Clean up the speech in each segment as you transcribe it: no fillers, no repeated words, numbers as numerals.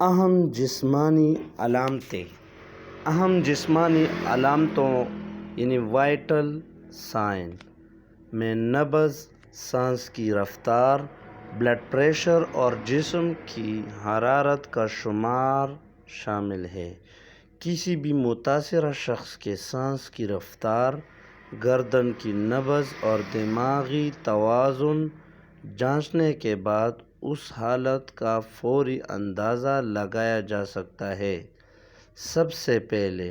اہم جسمانی علامتیں یعنی وائٹل سائن میں نبض، سانس کی رفتار، بلڈ پریشر اور جسم کی حرارت کا شمار شامل ہے۔ کسی بھی متاثرہ شخص کے سانس کی رفتار، گردن کی نبض اور دماغی توازن جانچنے کے بعد اس حالت کا فوری اندازہ لگایا جا سکتا ہے۔ سب سے پہلے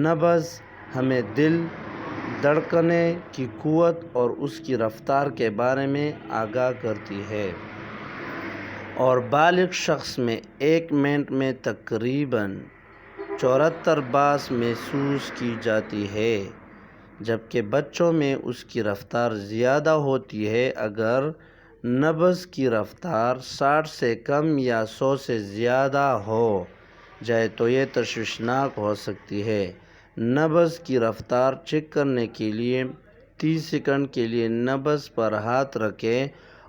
نبض ہمیں دل، دھڑکنیں کی قوت اور اس کی رفتار کے بارے میں آگاہ کرتی ہے، اور بالغ شخص میں 1 منٹ میں تقریباً 74 بار محسوس کی جاتی ہے، جبکہ بچوں میں اس کی رفتار زیادہ ہوتی ہے۔ اگر نبض کی رفتار 60 سے کم یا 100 سے زیادہ ہو جائے تو یہ تشویشناک ہو سکتی ہے۔ نبض کی رفتار چیک کرنے کے لیے 30 سیکنڈ کے لیے نبض پر ہاتھ رکھیں،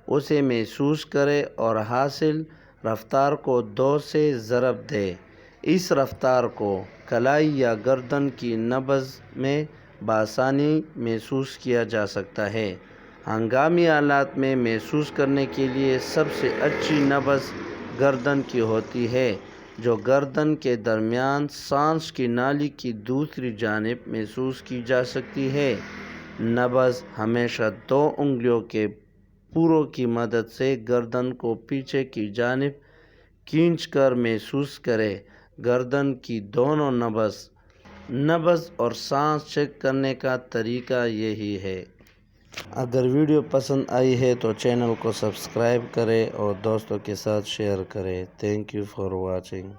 اسے محسوس کریں اور حاصل رفتار کو 2 سے ضرب دیں۔ اس رفتار کو کلائی یا گردن کی نبض میں بآسانی محسوس کیا جا سکتا ہے۔ ہنگامی حالات میں محسوس کرنے کے لیے سب سے اچھی نبض گردن کی ہوتی ہے، جو گردن کے درمیان سانس کی نالی کی دوسری جانب محسوس کی جا سکتی ہے۔ نبض ہمیشہ 2 انگلیوں کے پروں کی مدد سے گردن کو پیچھے کی جانب کھینچ کر محسوس کریں۔ گردن کی دونوں نبض اور سانس چیک کرنے کا طریقہ یہی ہے۔ اگر ویڈیو پسند آئی ہے تو چینل کو سبسکرائب کریں اور دوستوں کے ساتھ شیئر کریں۔ Thank you for watching.